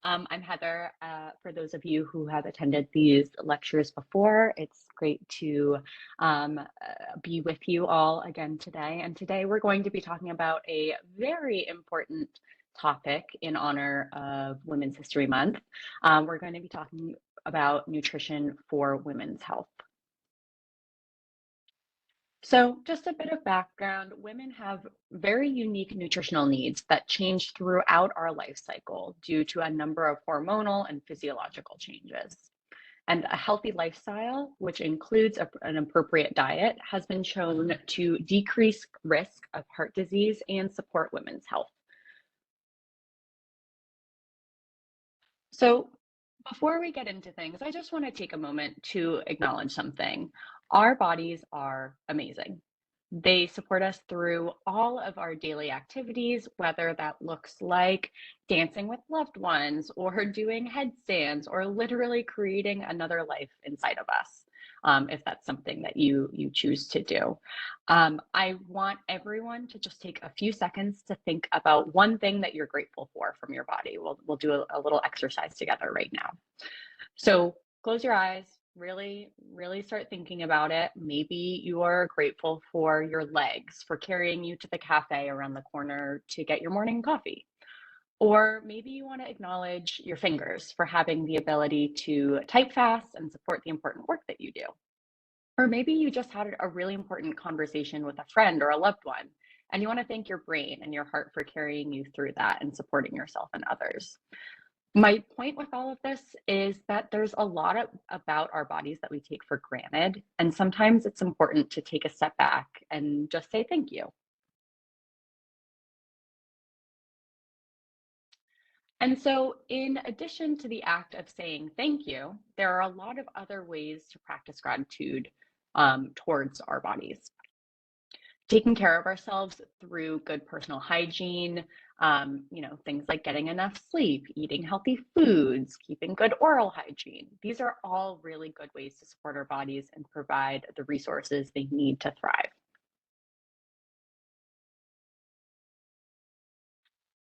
I'm Heather. For those of you who have attended these lectures before, it's great to be with you all again today. And today we're going to be talking about a very important topic in honor of Women's History Month. We're going to be talking about nutrition for women's health. So just a bit of background, women have very unique nutritional needs that change throughout our life cycle due to a number of hormonal and physiological changes. And a healthy lifestyle, which includes an appropriate diet, has been shown to decrease risk of heart disease and support women's health. So before we get into things, I just want to take a moment to acknowledge something. Our bodies are amazing. They support us through all of our daily activities, whether that looks like dancing with loved ones or doing headstands or literally creating another life inside of us, if that's something that you choose to do. I want everyone to just take a few seconds to think about one thing that you're grateful for from your body. We'll do a little exercise together right now. So close your eyes, really start thinking about it. Maybe you are grateful for your legs, for carrying you to the cafe around the corner to get your morning coffee. Or maybe you want to acknowledge your fingers for having the ability to type fast and support the important work that you do. Or maybe you just had a really important conversation with a friend or a loved one, and you want to thank your brain and your heart for carrying you through that and supporting yourself and others. My point with all of this is that there's a lot about our bodies that we take for granted, and sometimes it's important to take a step back and just say thank you. And so, in addition to the act of saying thank you, there are a lot of other ways to practice gratitude towards our bodies. Taking care of ourselves through good personal hygiene, things like getting enough sleep, eating healthy foods, keeping good oral hygiene. These are all really good ways to support our bodies and provide the resources they need to thrive.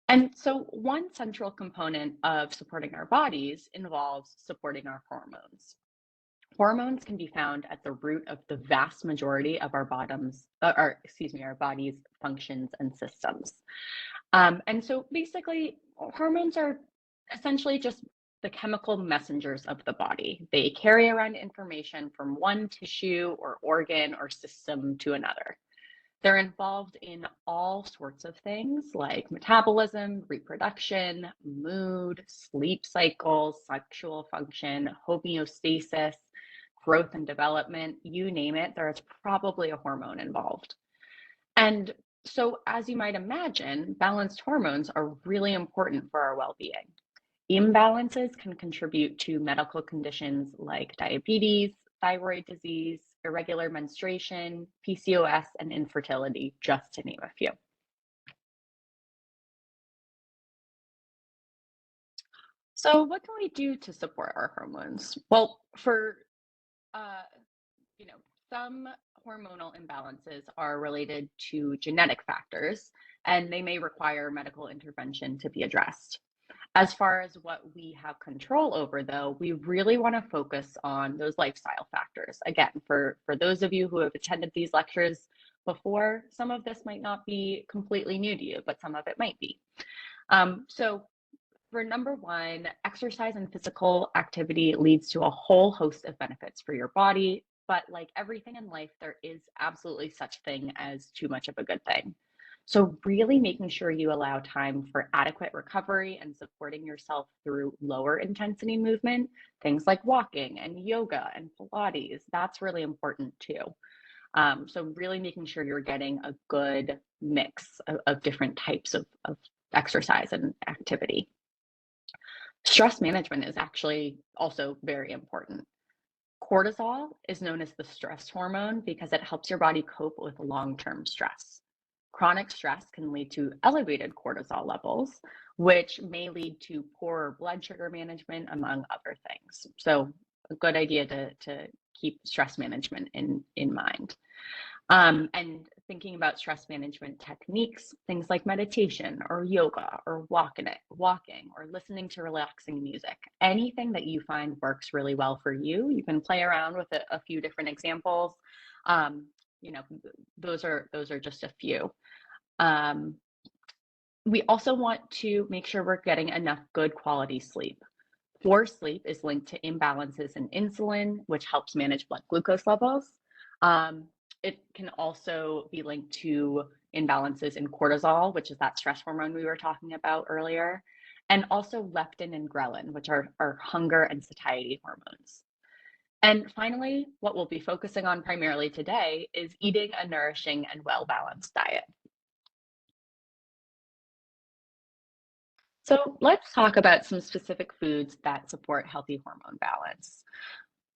And so one central component of supporting our bodies involves supporting our hormones. Hormones can be found at the root of the vast majority of our our body's functions and systems. And so basically, hormones are essentially just the chemical messengers of the body. They carry around information from one tissue or organ or system to another. They're involved in all sorts of things like metabolism, reproduction, mood, sleep cycles, sexual function, homeostasis, growth and development, you name it, there's probably a hormone involved. And so, as you might imagine, balanced hormones are really important for our well-being. Imbalances can contribute to medical conditions like diabetes, thyroid disease, irregular menstruation, PCOS, and infertility, just to name a few. So what can we do to support our hormones? Well, for uh, you know, some hormonal imbalances are related to genetic factors, and they may require medical intervention to be addressed. As far as what we have control over, though, we really want to focus on those lifestyle factors. Again, for those of you who have attended these lectures before, some of this might not be completely new to you, but some of it might be. So for number one, exercise and physical activity leads to a whole host of benefits for your body. But like everything in life, there is absolutely such thing as too much of a good thing. So really making sure you allow time for adequate recovery and supporting yourself through lower intensity movement, things like walking and yoga and Pilates, that's really important too. So really making sure you're getting a good mix of different types of exercise and activity. Stress management is actually also very important. Cortisol is known as the stress hormone because it helps your body cope with long-term stress. Chronic stress can lead to elevated cortisol levels, which may lead to poorer blood sugar management, among other things. So a good idea to keep stress management in mind. And thinking about stress management techniques, things like meditation or yoga or walking or listening to relaxing music, anything that you find works really well for you. You can play around with a few different examples. Um, you know, those are just a few. Um, we also want to make sure we're getting enough good quality sleep. Poor sleep is linked to imbalances in insulin, which helps manage blood glucose levels. Um, it can also be linked to imbalances in cortisol, which is that stress hormone we were talking about earlier, and also leptin and ghrelin, which are hunger and satiety hormones. And finally, what we'll be focusing on primarily today is eating a nourishing and well-balanced diet. So let's talk about some specific foods that support healthy hormone balance.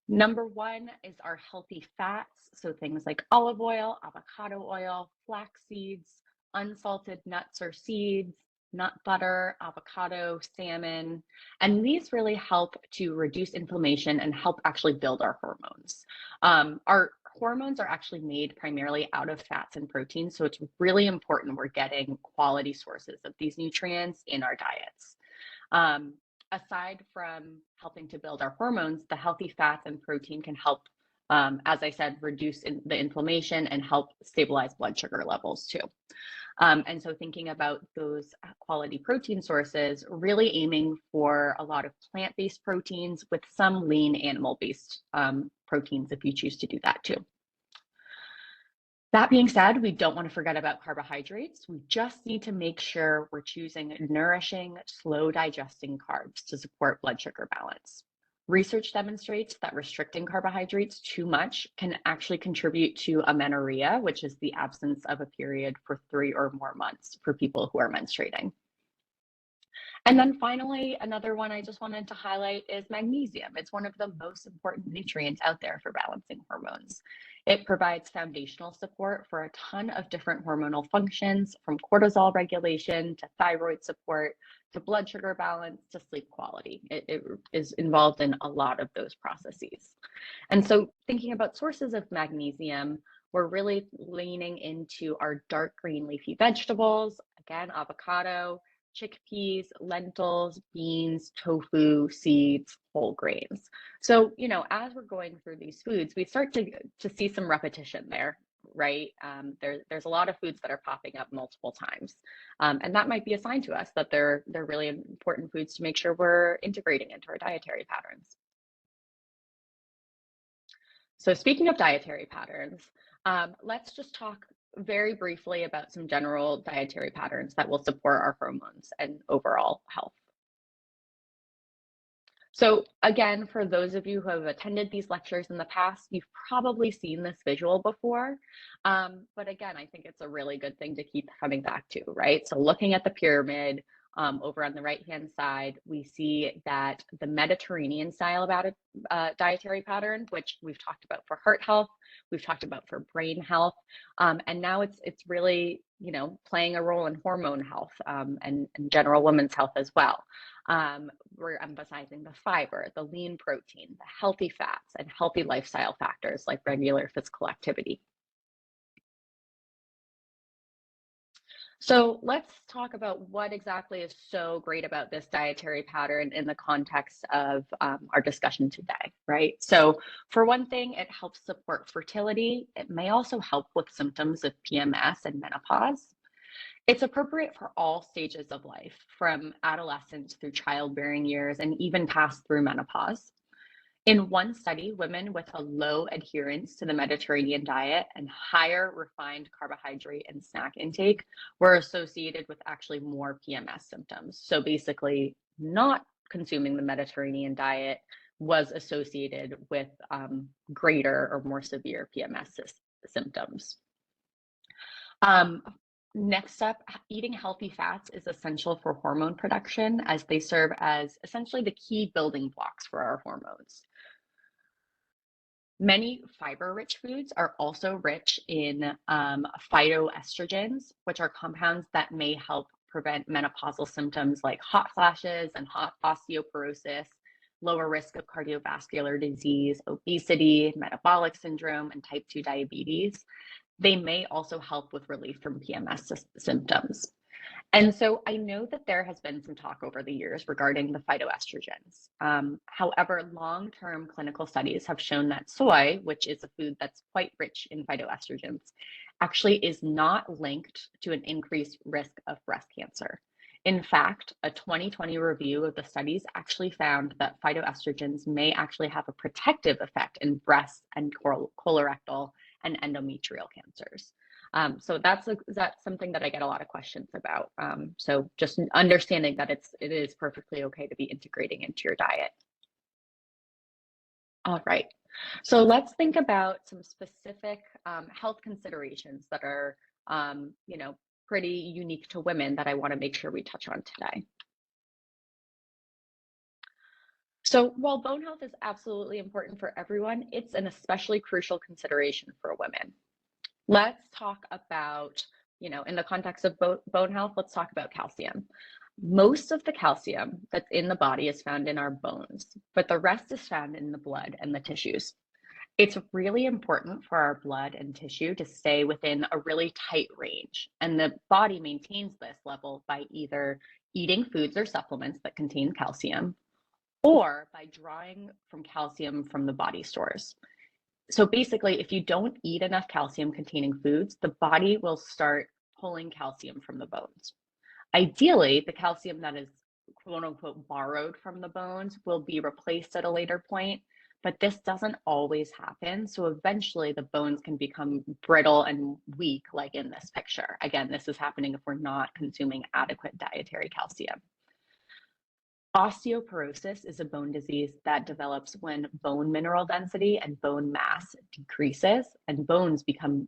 Number one is our healthy fats. So things like olive oil, avocado oil, flax seeds, unsalted nuts or seeds, nut butter, avocado, salmon. And these really help to reduce inflammation and help actually build our hormones. Our hormones are actually made primarily out of fats and proteins. So it's really important we're getting quality sources of these nutrients in our diets. Um, Aside from helping to build our hormones, the healthy fats and protein can help, as I said, reduce the inflammation and help stabilize blood sugar levels too. And so thinking about those quality protein sources, really aiming for a lot of plant-based proteins with some lean animal-based proteins if you choose to do that too. That being said, we don't want to forget about carbohydrates. We just need to make sure we're choosing nourishing, slow digesting carbs to support blood sugar balance. Research demonstrates that restricting carbohydrates too much can actually contribute to amenorrhea, which is the absence of a period for 3 or more months for people who are menstruating. And then finally, another one I just wanted to highlight is magnesium. It's one of the most important nutrients out there for balancing hormones. It provides foundational support for a ton of different hormonal functions, from cortisol regulation to thyroid support to blood sugar balance to sleep quality. It is involved in a lot of those processes. And so thinking about sources of magnesium, we're really leaning into our dark green leafy vegetables, again, avocado, chickpeas, lentils, beans, tofu, seeds, whole grains. So, as we're going through these foods, we start to see some repetition there, right? There's a lot of foods that are popping up multiple times. And that might be a sign to us that they're really important foods to make sure we're integrating into our dietary patterns. So speaking of dietary patterns, let's just talk very briefly about some general dietary patterns that will support our hormones and overall health. So again, for those of you who have attended these lectures in the past, you've probably seen this visual before. But again, I think it's a really good thing to keep coming back to, right? So looking at the pyramid, over on the right-hand side, we see that the Mediterranean style about a dietary pattern, which we've talked about for heart health, we've talked about for brain health, and now it's really, playing a role in hormone health, and general women's health as well. We're emphasizing the fiber, the lean protein, the healthy fats, and healthy lifestyle factors like regular physical activity. So let's talk about what exactly is so great about this dietary pattern in the context of our discussion today, right? So for one thing, it helps support fertility. It may also help with symptoms of PMS and menopause. It's appropriate for all stages of life, from adolescence through childbearing years and even past through menopause. In one study, women with a low adherence to the Mediterranean diet and higher refined carbohydrate and snack intake were associated with actually more PMS symptoms. So basically, not consuming the Mediterranean diet was associated with greater or more severe PMS symptoms. Um, Next up, eating healthy fats is essential for hormone production, as they serve as essentially the key building blocks for our hormones. Many fiber-rich foods are also rich in phytoestrogens, which are compounds that may help prevent menopausal symptoms like hot flashes and hot osteoporosis, lower risk of cardiovascular disease, obesity, metabolic syndrome, and type 2 diabetes. They may also help with relief from PMS symptoms. And so I know that there has been some talk over the years regarding the phytoestrogens. However, long-term clinical studies have shown that soy, which is a food that's quite rich in phytoestrogens, actually is not linked to an increased risk of breast cancer. In fact, a 2020 review of the studies actually found that phytoestrogens may actually have a protective effect in breast and colorectal and endometrial cancers. So that's something that I get a lot of questions about. So just understanding that it is perfectly okay to be integrating into your diet. All right. So let's think about some specific health considerations that are, pretty unique to women that I want to make sure we touch on today. So while bone health is absolutely important for everyone, it's an especially crucial consideration for women. Let's talk about, in the context of bone health, let's talk about calcium. Most of the calcium that's in the body is found in our bones, but the rest is found in the blood and the tissues. It's really important for our blood and tissue to stay within a really tight range, and the body maintains this level by either eating foods or supplements that contain calcium or by drawing from calcium from the body stores. So basically, if you don't eat enough calcium containing foods, the body will start pulling calcium from the bones. Ideally, the calcium that is quote unquote borrowed from the bones will be replaced at a later point, but this doesn't always happen. So eventually the bones can become brittle and weak, like in this picture. Again, this is happening if we're not consuming adequate dietary calcium. Osteoporosis is a bone disease that develops when bone mineral density and bone mass decreases and bones become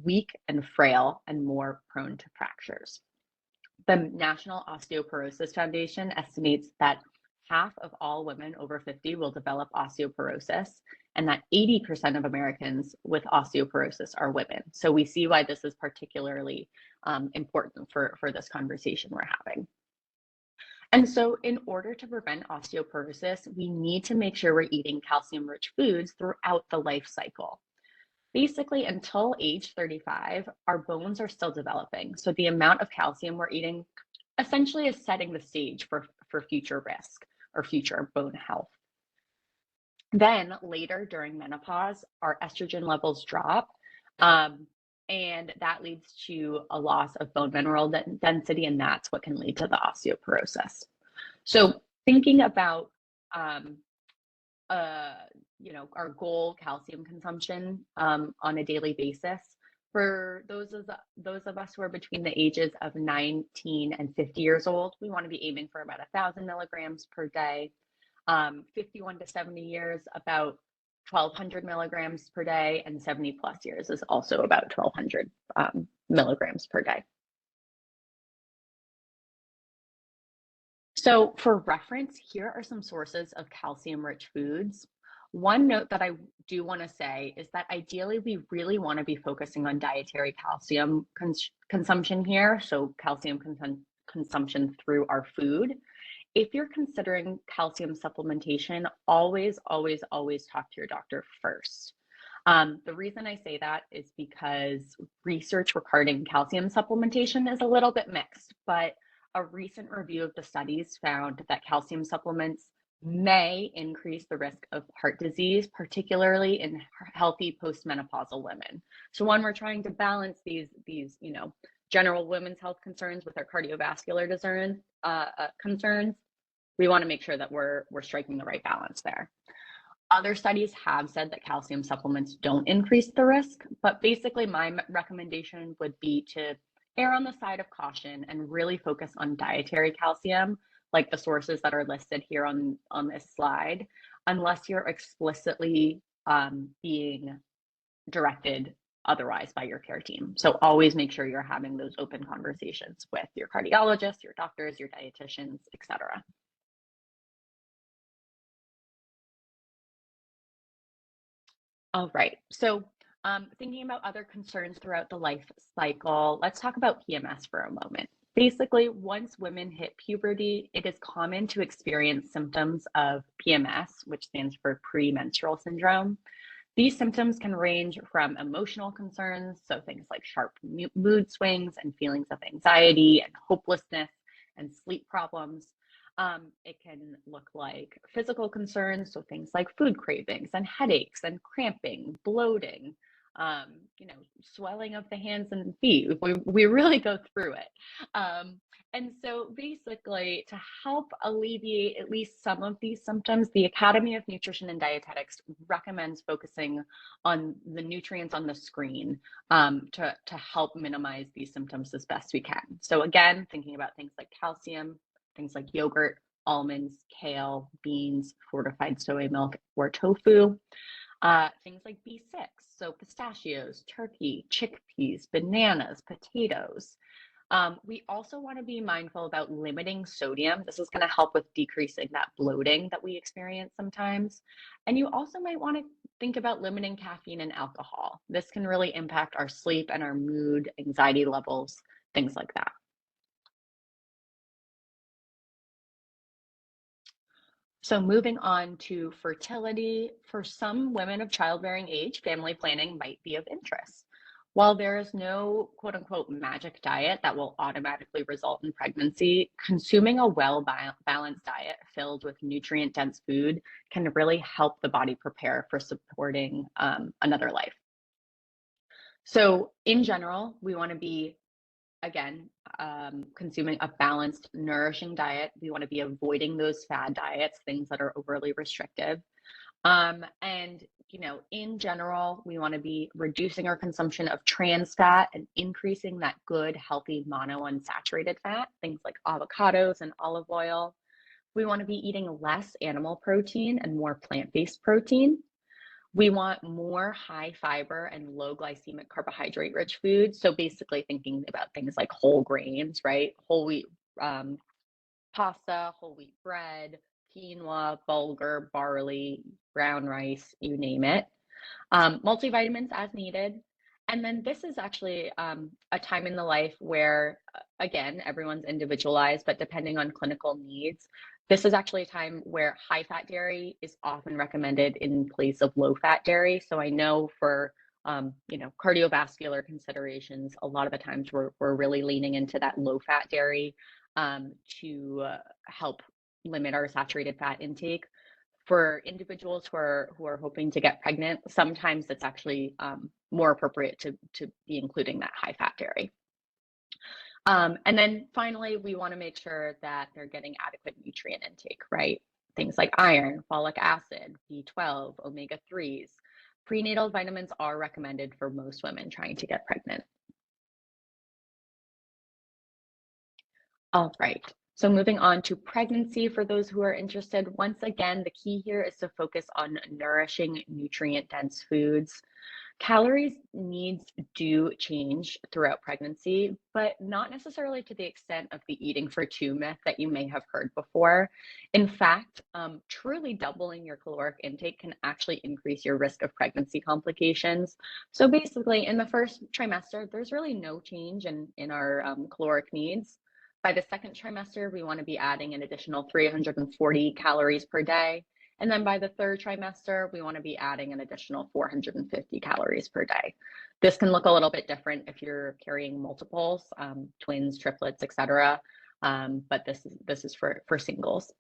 weak and frail and more prone to fractures. The National Osteoporosis Foundation estimates that half of all women over 50 will develop osteoporosis, and that 80% of Americans with osteoporosis are women. So we see why this is particularly important for this conversation we're having. And so in order to prevent osteoporosis, we need to make sure we're eating calcium-rich foods throughout the life cycle. Basically, until age 35, our bones are still developing. So the amount of calcium we're eating essentially is setting the stage for future risk or future bone health. Then later during menopause, our estrogen levels drop, and that leads to a loss of bone mineral density, and that's what can lead to the osteoporosis. So thinking about our goal calcium consumption on a daily basis, for those of us who are between the ages of 19 and 50 years old, we want to be aiming for about 1,000 milligrams per day. 51 to 70 years, about 1,200 milligrams per day, and 70 plus years is also about 1,200 milligrams per day. So for reference, here are some sources of calcium-rich foods. One note that I do want to say is that ideally we really want to be focusing on dietary calcium consumption here, so calcium consumption through our food. If you're considering calcium supplementation, always, always, always talk to your doctor first. The reason I say that is because research regarding calcium supplementation is a little bit mixed, but a recent review of the studies found that calcium supplements may increase the risk of heart disease, particularly in healthy postmenopausal women. So when we're trying to balance these general women's health concerns with our cardiovascular concerns, we want to make sure that we're striking the right balance there. Other studies have said that calcium supplements don't increase the risk, but basically my recommendation would be to err on the side of caution and really focus on dietary calcium, like the sources that are listed here on this slide, unless you're explicitly being directed otherwise by your care team. So always make sure you're having those open conversations with your cardiologist, your doctors, your dietitians, etc. All right, so thinking about other concerns throughout the life cycle, let's talk about PMS for a moment. Basically, once women hit puberty, it is common to experience symptoms of PMS, which stands for premenstrual syndrome. These symptoms can range from emotional concerns, so things like sharp mood swings and feelings of anxiety and hopelessness and sleep problems. It can look like physical concerns, so things like food cravings and headaches and cramping, bloating, you know, swelling of the hands and feet. We really go through it. Um, and so basically, to help alleviate at least some of these symptoms, the Academy of Nutrition and Dietetics recommends focusing on the nutrients on the screen to help minimize these symptoms as best we can. So again, thinking about things like calcium, things like yogurt, almonds, kale, beans, fortified soy milk, or tofu. Things like B6, so pistachios, turkey, chickpeas, bananas, potatoes. We also want to be mindful about limiting sodium. This is going to help with decreasing that bloating that we experience sometimes. And you also might want to think about limiting caffeine and alcohol. This can really impact our sleep and our mood, anxiety levels, things like that. So moving on to fertility, for some women of childbearing age, family planning might be of interest. While there is no quote unquote magic diet that will automatically result in pregnancy, consuming a well-balanced diet filled with nutrient-dense food can really help the body prepare for supporting another life. So in general, we want to be again, consuming a balanced, nourishing diet. We want to be avoiding those fad diets, things that are overly restrictive. And, you know, in general, we want to be reducing our consumption of trans fat and increasing that good, healthy monounsaturated fat, things like avocados and olive oil. We want to be eating less animal protein and more plant-based protein. We want more high fiber and low glycemic carbohydrate rich foods. So basically thinking about things like whole grains, right? Whole wheat um, pasta, whole wheat bread, quinoa, bulgur, barley, brown rice, you name it. Multivitamins as needed. And then this is actually a time in the life where, again, everyone's individualized, but depending on clinical needs, this is actually a time where high fat dairy is often recommended in place of low fat dairy. So I know for you know, cardiovascular considerations, a lot of the times we're really leaning into that low fat dairy to help limit our saturated fat intake. For individuals who are hoping to get pregnant, sometimes it's actually more appropriate to be including that high fat dairy. And then finally, we want to make sure that they're getting adequate nutrient intake, right? Things like iron, folic acid, B12, omega 3s. Prenatal vitamins are recommended for most women trying to get pregnant. All right. So moving on to pregnancy for those who are interested. Once again, the key here is to focus on nourishing, nutrient-dense foods. Calories needs do change throughout pregnancy, but not necessarily to the extent of the eating for two myth that you may have heard before. In fact, truly doubling your caloric intake can actually increase your risk of pregnancy complications. So basically, in the first trimester, there's really no change in our caloric needs. By the second trimester, we want to be adding an additional 340 calories per day. And then by the third trimester, we want to be adding an additional 450 calories per day. This can look a little bit different if you're carrying multiples, twins, triplets, etc. But this is for singles.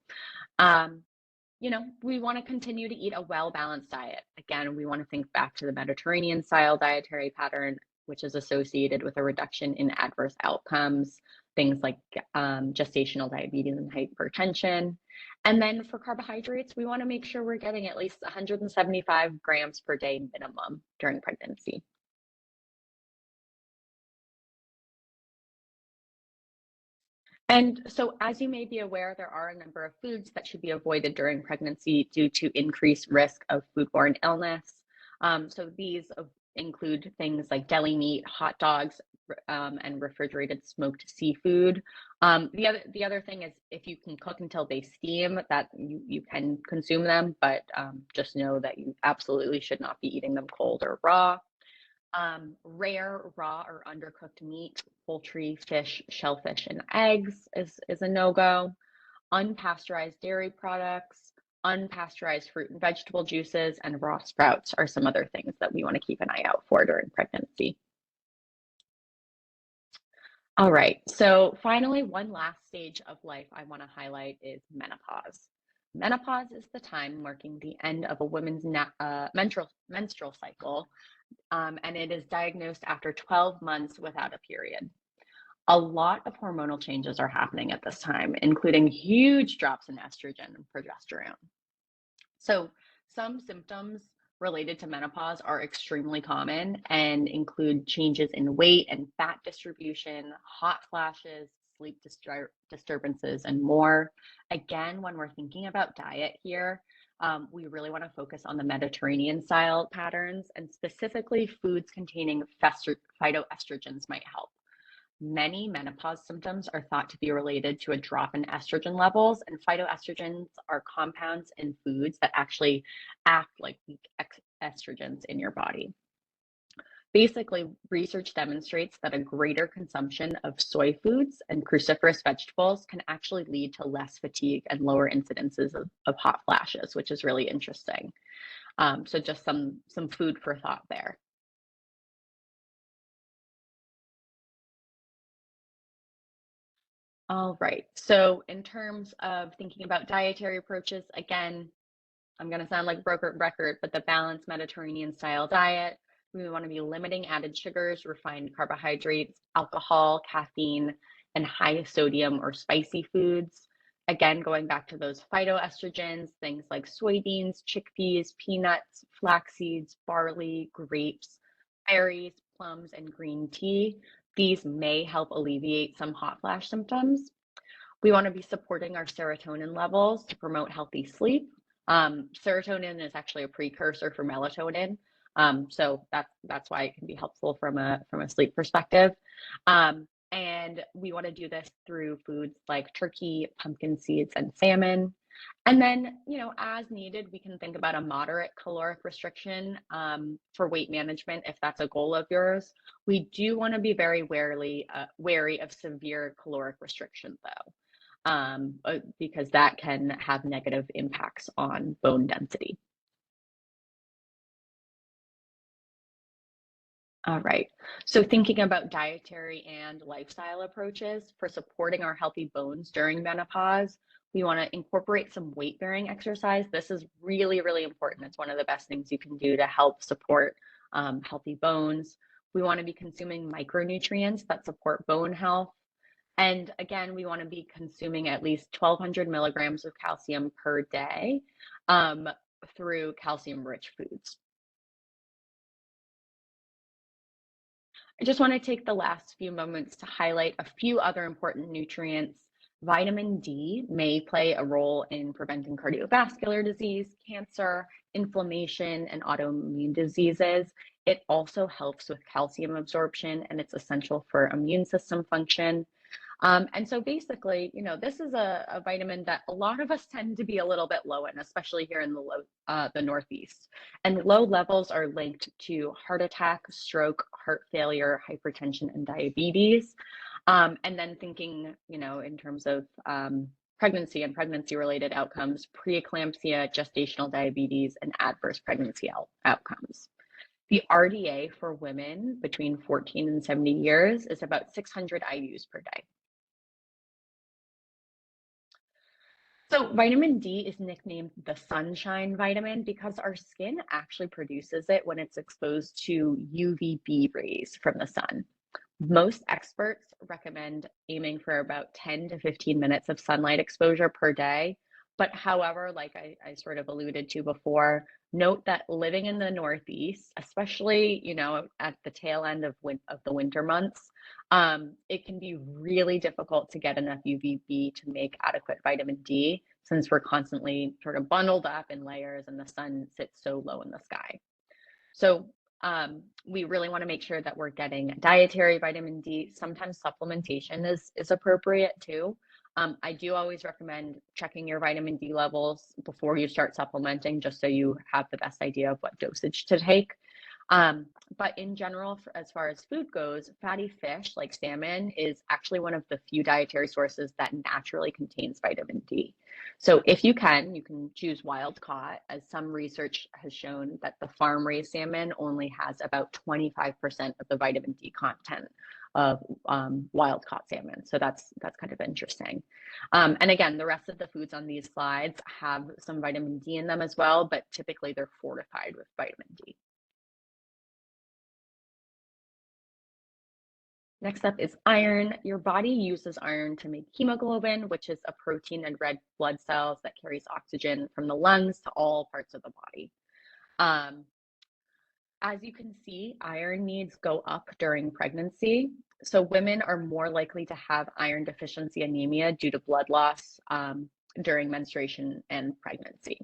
You know, we want to continue to eat a well-balanced diet. Again, we want to think back to the Mediterranean style dietary pattern, which is associated with a reduction in adverse outcomes, things like gestational diabetes and hypertension. And then for carbohydrates, we want to make sure we're getting at least 175 grams per day minimum during pregnancy. And so, as you may be aware, there are a number of foods that should be avoided during pregnancy due to increased risk of foodborne illness. So these include things like deli meat, hot dogs, and refrigerated smoked seafood. The other thing is if you can cook until they steam, that you can consume them, but just know that you absolutely should not be eating them cold or raw. Rare, raw, or undercooked meat, poultry, fish, shellfish, and eggs is a no-go. Unpasteurized dairy products, unpasteurized fruit and vegetable juices, and raw sprouts are some other things that we want to keep an eye out for during pregnancy. All right, so finally, one last stage of life I want to highlight is menopause. Menopause is the time marking the end of a woman's menstrual cycle, and it is diagnosed after 12 months without a period. A lot of hormonal changes are happening at this time, including huge drops in estrogen and progesterone. So, some symptoms related to menopause are extremely common and include changes in weight and fat distribution, hot flashes, disturbances, and more. Again, when we're thinking about diet here, we really want to focus on the Mediterranean style patterns, and specifically foods containing phytoestrogens might help. Many menopause symptoms are thought to be related to a drop in estrogen levels, and phytoestrogens are compounds in foods that actually act like weak estrogens in your body. Basically, research demonstrates that a greater consumption of soy foods and cruciferous vegetables can actually lead to less fatigue and lower incidences of hot flashes, which is really interesting. So just some food for thought there. All right. So in terms of thinking about dietary approaches, again, I'm going to sound like a broken record, but the balanced Mediterranean style diet, we want to be limiting added sugars, refined carbohydrates, alcohol, caffeine, and high sodium or spicy foods. Again, going back to those phytoestrogens, things like soybeans, chickpeas, peanuts, flax seeds, barley, grapes, berries, plums, and green tea. These may help alleviate some hot flash symptoms. We want to be supporting our serotonin levels to promote healthy sleep. Serotonin is actually a precursor for melatonin, so that's why it can be helpful from a sleep perspective. And we want to do this through foods like turkey, pumpkin seeds, and salmon. And then, as needed, we can think about a moderate caloric restriction for weight management if that's a goal of yours. We do want to be very wary of severe caloric restriction, though, because that can have negative impacts on bone density. All right. So thinking about dietary and lifestyle approaches for supporting our healthy bones during menopause, we want to incorporate some weight bearing exercise. This is really, really important. It's one of the best things you can do to help support healthy bones. We want to be consuming micronutrients that support bone health. And again, we want to be consuming at least 1,200 milligrams of calcium per day um, through calcium rich foods. I just want to take the last few moments to highlight a few other important nutrients. Vitamin D may play a role in preventing cardiovascular disease, cancer, inflammation, and autoimmune diseases. It also helps with calcium absorption, and it's essential for immune system function. And so basically, this is a vitamin that a lot of us tend to be a little bit low in, especially here in the Northeast. And low levels are linked to heart attack, stroke, heart failure, hypertension, and diabetes. And then thinking, in terms of pregnancy and pregnancy-related outcomes, preeclampsia, gestational diabetes, and adverse pregnancy outcomes. The RDA for women between 14 and 70 years is about 600 IUs per day. So vitamin D is nicknamed the sunshine vitamin because our skin actually produces it when it's exposed to UVB rays from the sun. Most experts recommend aiming for about 10 to 15 minutes of sunlight exposure per day. But however, like I sort of alluded to before, note that living in the Northeast, especially, at the tail end of the winter months, it can be really difficult to get enough UVB to make adequate vitamin D since we're constantly sort of bundled up in layers and the sun sits so low in the sky. So we really want to make sure that we're getting dietary vitamin D. Sometimes supplementation is appropriate too. I do always recommend checking your vitamin D levels before you start supplementing, just so you have the best idea of what dosage to take. But in general, as far as food goes, fatty fish like salmon is actually one of the few dietary sources that naturally contains vitamin D. So if you can choose wild caught, as some research has shown that the farm raised salmon only has about 25% of the vitamin D content of wild caught salmon. So that's kind of interesting. And again, the rest of the foods on these slides have some vitamin D in them as well, but typically they're fortified with vitamin D. Next up is iron. Your body uses iron to make hemoglobin, which is a protein in red blood cells that carries oxygen from the lungs to all parts of the body. Um, as you can see, iron needs go up during pregnancy. So women are more likely to have iron deficiency anemia due to blood loss during menstruation and pregnancy.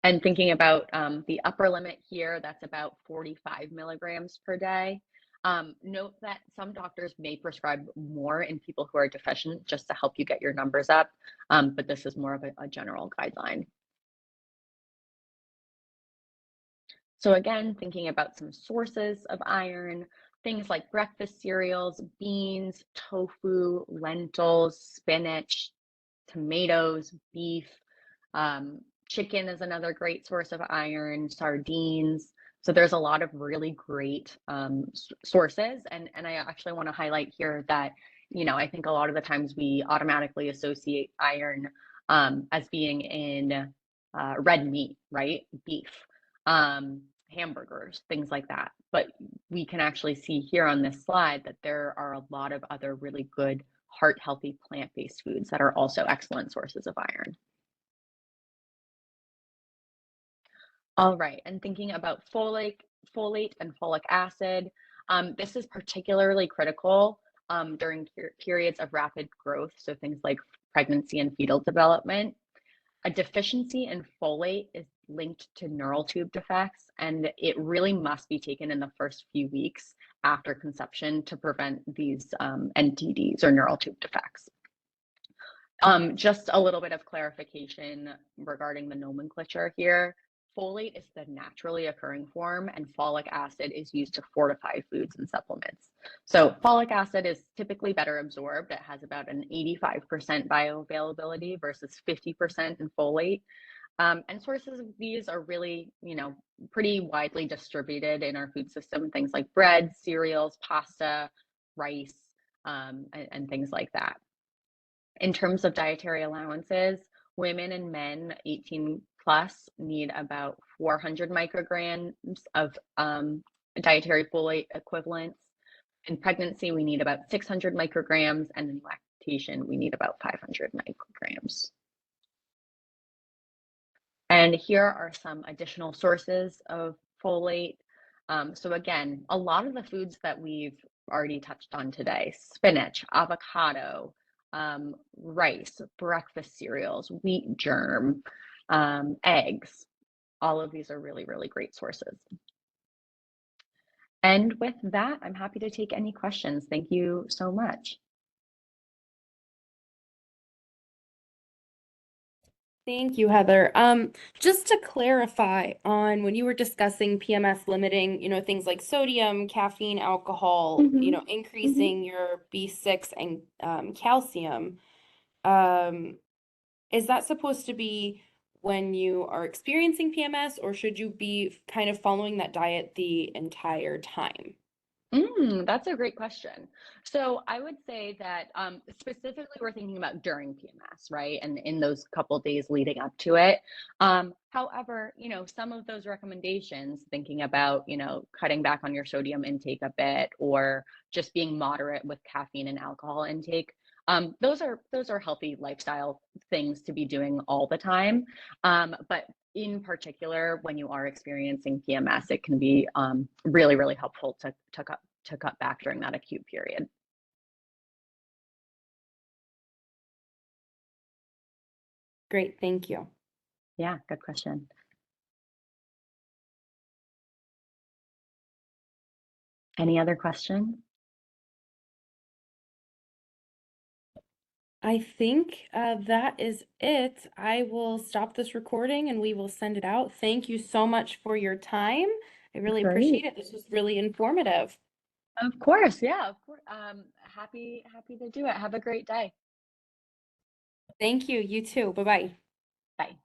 And thinking about the upper limit here, that's about 45 milligrams per day. Note that some doctors may prescribe more in people who are deficient just to help you get your numbers up, but this is more of a general guideline. So again, thinking about some sources of iron, things like breakfast cereals, beans, tofu, lentils, spinach, tomatoes, beef, chicken is another great source of iron, sardines. So there's a lot of really great sources. And I actually want to highlight here that, I think a lot of the times we automatically associate iron as being in red meat, right? Beef, hamburgers, things like that. But we can actually see here on this slide that there are a lot of other really good heart healthy plant-based foods that are also excellent sources of iron. All right, and thinking about folate and folic acid, this is particularly critical during periods of rapid growth, so things like pregnancy and fetal development. A deficiency in folate is linked to neural tube defects, and it really must be taken in the first few weeks after conception to prevent these NTDs or neural tube defects. Just a little bit of clarification regarding the nomenclature here. Folate is the naturally occurring form, and folic acid is used to fortify foods and supplements. So folic acid is typically better absorbed. It has about an 85% bioavailability versus 50% in folate. And sources of these are really, pretty widely distributed in our food system, things like bread, cereals, pasta, rice, and things like that. In terms of dietary allowances, women and men 18 plus need about 400 micrograms of dietary folate equivalents. In pregnancy, we need about 600 micrograms, and in lactation, we need about 500 micrograms. And here are some additional sources of folate. So again, a lot of the foods that we've already touched on today, spinach, avocado, rice, breakfast cereals, wheat germ, eggs, all of these are really, really great sources. And with that, I'm happy to take any questions. Thank you so much. Thank you, Heather. Just to clarify on when you were discussing PMS limiting, things like sodium, caffeine, alcohol, increasing your B6 and calcium, is that supposed to be when you are experiencing PMS, or should you be kind of following that diet the entire time? That's a great question. So I would say that specifically we're thinking about during PMS, right? And in those couple days leading up to it. However, some of those recommendations, thinking about, cutting back on your sodium intake a bit or just being moderate with caffeine and alcohol intake, those are healthy lifestyle things to be doing all the time. But in particular, when you are experiencing PMS, it can be really, really helpful to cut back during that acute period. Great, thank you. Yeah, good question. Any other questions? I think that is it. I will stop this recording and we will send it out. Thank you so much for your time. I really appreciate Great. it. This was really informative. Of course. Yeah, of course. Happy to do it. Have a great day. Thank you. You too. Bye-bye. Bye.